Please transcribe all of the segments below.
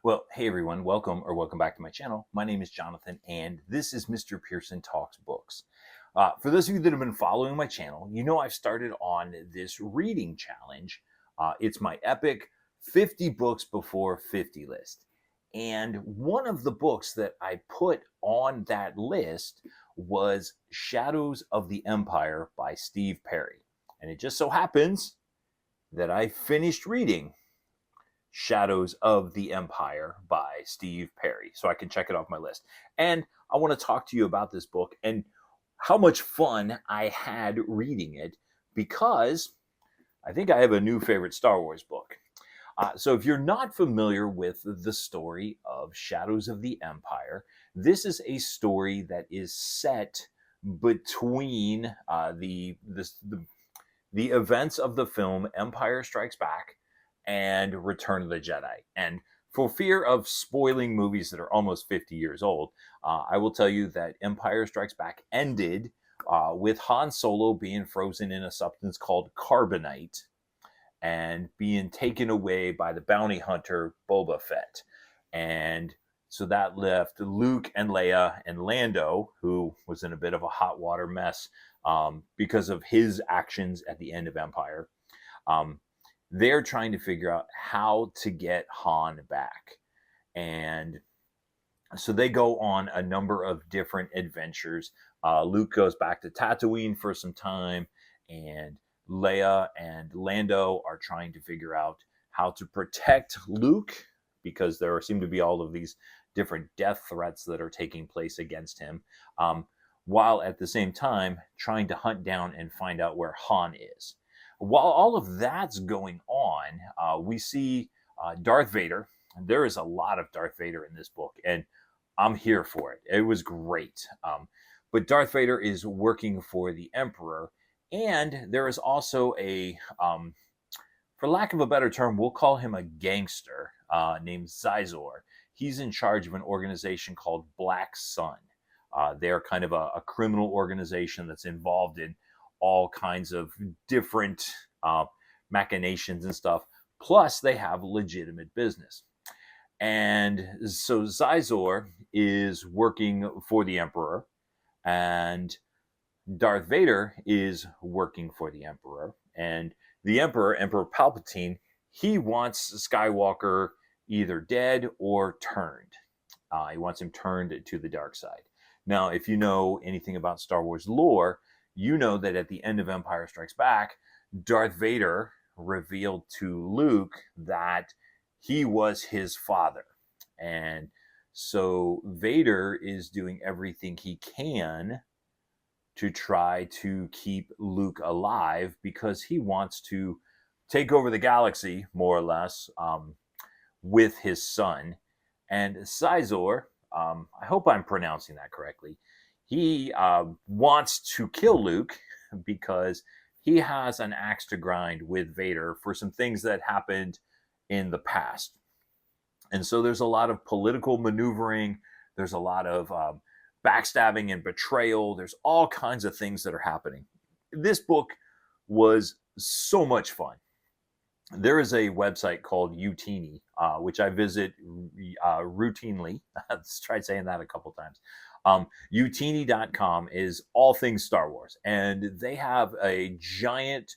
Well, hey everyone, welcome back to my channel. My name is Jonathan, and this is Mr. Pearson Talks Books. For those of you that have been following my channel, you know I've started on this reading challenge. It's my epic 50 books before 50 list. And one of the books that I put on that list was Shadows of the Empire by Steve Perry. And it just so happens that I finished reading Shadows of the Empire by Steve Perry. So I can check it off my list. And I want to talk to you about this book and how much fun I had reading it because I think I have a new favorite Star Wars book. So if you're not familiar with the story of Shadows of the Empire, this is a story that is set between the events of the film Empire Strikes Back and Return of the Jedi. And for fear of spoiling movies that are almost 50 years old, I will tell you that Empire Strikes Back ended with Han Solo being frozen in a substance called carbonite and being taken away by the bounty hunter Boba Fett. And so that left Luke and Leia and Lando, who was in a bit of a hot water mess because of his actions at the end of Empire. They're trying to figure out how to get Han back. And so they go on a number of different adventures. Luke goes back to Tatooine for some time, and Leia and Lando are trying to figure out how to protect Luke because there seem to be all of these different death threats that are taking place against him, while at the same time trying to hunt down and find out where Han is. While all of that's going on, we see Darth Vader. There is a lot of Darth Vader in this book, and I'm here for it. It was great. But Darth Vader is working for the Emperor, and there is also for lack of a better term, we'll call him a gangster named Xizor. He's in charge of an organization called Black Sun. They're kind of a criminal organization that's involved in all kinds of different machinations and stuff. Plus, they have legitimate business. And so Xizor is working for the Emperor, and Darth Vader is working for the Emperor. And the Emperor, Emperor Palpatine, he wants Skywalker either dead or turned. He wants him turned to the dark side. Now, if you know anything about Star Wars lore, you know that at the end of Empire Strikes Back, Darth Vader revealed to Luke that he was his father. And so Vader is doing everything he can to try to keep Luke alive because he wants to take over the galaxy, more or less, with his son. And Xizor, I hope I'm pronouncing that correctly, he wants to kill Luke because he has an axe to grind with Vader for some things that happened in the past. And so there's a lot of political maneuvering. There's a lot of backstabbing and betrayal. There's all kinds of things that are happening. This book was so much fun. There is a website called Utini, which I visit routinely. Let's try saying that a couple times. Utini.com is all things Star Wars, and they have a giant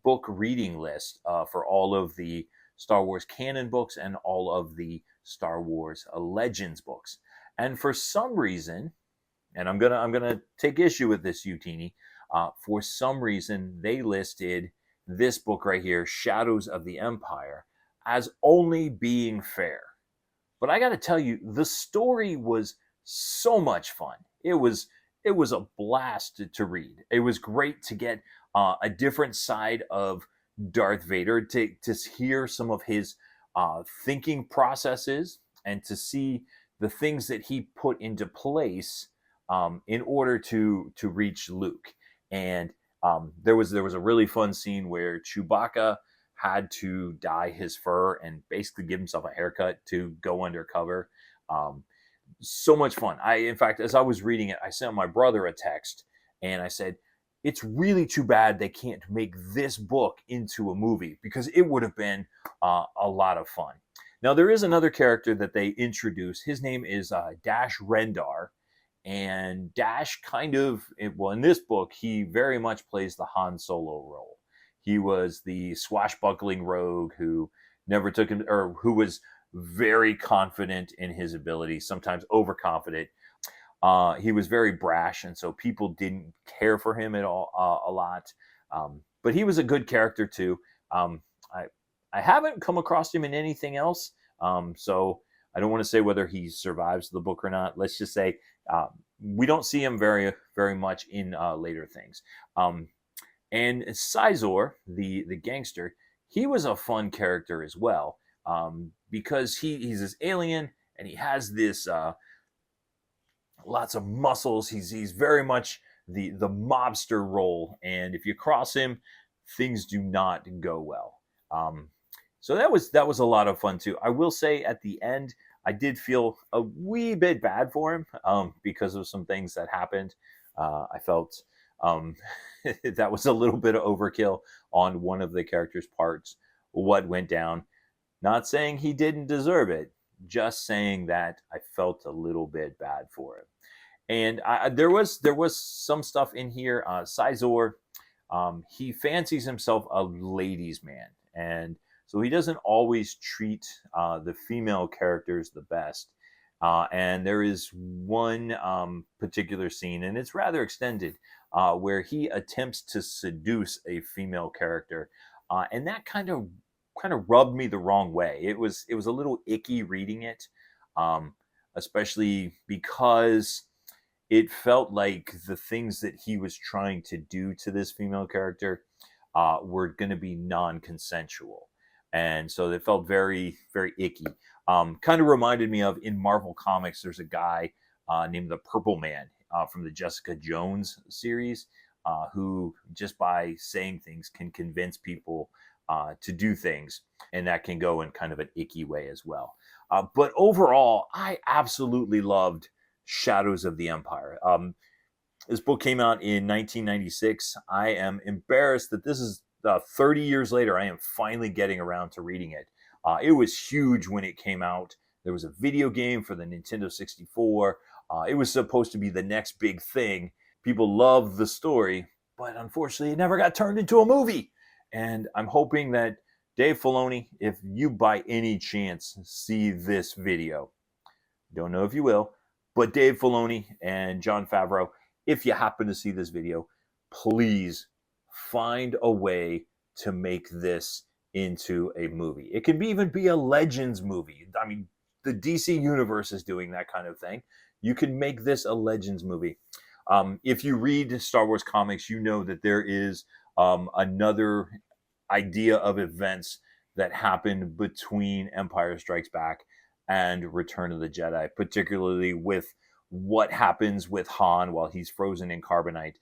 book reading list for all of the Star Wars canon books and all of the Star Wars Legends books. And for some reason, and I'm gonna take issue with this, Utini, for some reason they listed this book right here, Shadows of the Empire, as only being fair. But I got to tell you, the story was so much fun. It was a blast to read. It was great to get a different side of Darth Vader, to hear some of his thinking processes and to see the things that he put into place in order to reach Luke. And there was a really fun scene where Chewbacca had to dye his fur and basically give himself a haircut to go undercover. So much fun. In fact, as I was reading it, I sent my brother a text and I said, it's really too bad they can't make this book into a movie because it would have been a lot of fun. Now, there is another character that they introduce. His name is Dash Rendar. And Dash well, in this book, he very much plays the Han Solo role. He was the swashbuckling rogue who never took him, or who was very confident in his ability, sometimes overconfident. He was very brash, and so people didn't care for him at all a lot. But he was a good character too. I I haven't come across him in anything else, so I don't want to say whether he survives the book or not. Let's just say we don't see him very much in later things. And Xizor, the gangster, he was a fun character as well, because he's this alien and he has this lots of muscles. He's very much the mobster role, and if you cross him, things do not go well. So that was a lot of fun too. I will say at the end, I did feel a wee bit bad for him, because of some things that happened. I felt that was a little bit of overkill on one of the characters' parts. What went down? Not saying he didn't deserve it, just saying that I felt a little bit bad for him. And there was some stuff in here. Xizor, he fancies himself a ladies' man, and so he doesn't always treat the female characters the best. And there is one particular scene, and it's rather extended, where he attempts to seduce a female character, and that kind of rubbed me the wrong way. It was a little icky reading it, especially because it felt like the things that he was trying to do to this female character were going to be non-consensual. And so it felt very, very icky. Kind of reminded me of, in Marvel Comics, there's a guy named the Purple Man from the Jessica Jones series, who just by saying things can convince people to do things. And that can go in kind of an icky way as well. But overall, I absolutely loved Shadows of the Empire. This book came out in 1996. I am embarrassed that this is 30 years later. I am finally getting around to reading it. It was huge when it came out. There was a video game for the Nintendo 64. It was supposed to be the next big thing. People loved the story, but unfortunately, it never got turned into a movie. And I'm hoping that Dave Filoni, if you by any chance see this video, don't know if you will, but Dave Filoni and Jon Favreau, if you happen to see this video, please find a way to make this into a movie. It can even be a Legends movie. I mean, the DC universe is doing that kind of thing. You can make this a Legends movie. If you read Star Wars comics, you know that there is another idea of events that happened between Empire Strikes Back and Return of the Jedi, particularly with what happens with Han while he's frozen in carbonite.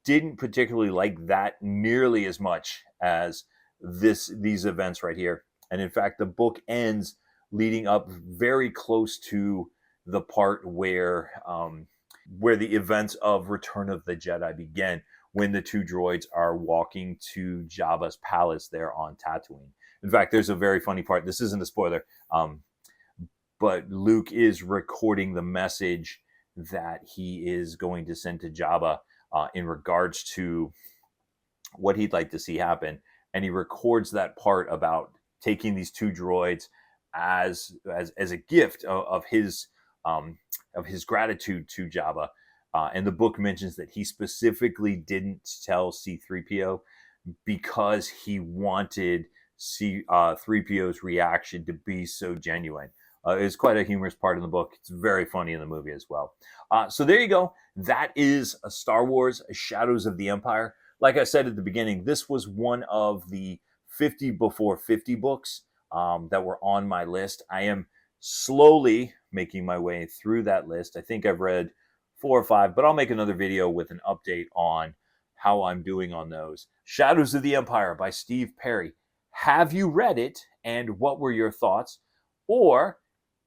Didn't particularly like that nearly as much as these events right here. And in fact, the book ends leading up very close to the part where the events of Return of the Jedi begin, when the two droids are walking to Jabba's palace there on Tatooine. In fact, there's a very funny part. This isn't a spoiler, but Luke is recording the message that he is going to send to Jabba in regards to what he'd like to see happen. And he records that part about taking these two droids as a gift of his gratitude to Jabba. And the book mentions that he specifically didn't tell C-3PO because he wanted C-3PO's reaction to be so genuine. It's quite a humorous part in the book. It's very funny in the movie as well. So there you go. That is a Star Wars Shadows of the Empire. Like I said at the beginning, this was one of the 50 before 50 books that were on my list. I am slowly making my way through that list. I think I've read 4 or 5, but I'll make another video with an update on how I'm doing on those. Shadows of the Empire by Steve Perry. Have you read it, and what were your thoughts? Or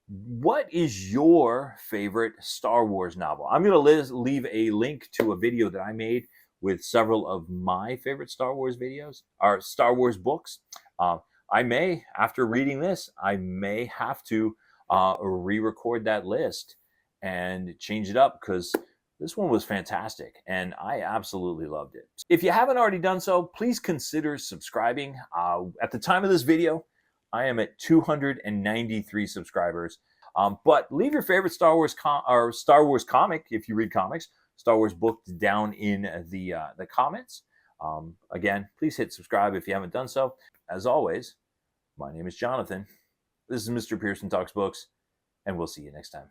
what is your favorite Star Wars novel? I'm going to leave a link to a video that I made with several of my favorite Star Wars videos, or Star Wars books. I may, after reading this, I may have to re-record that list and change it up, because this one was fantastic and I absolutely loved it. If you haven't already done so, please consider subscribing. At the time of this video, I am at 293 subscribers. But leave your favorite Star Wars or Star Wars comic, if you read comics, Star Wars book, down in the comments. Again, please hit subscribe if you haven't done so. As always, my name is Jonathan. This is Mr. Pearson Talks Books, and we'll see you next time.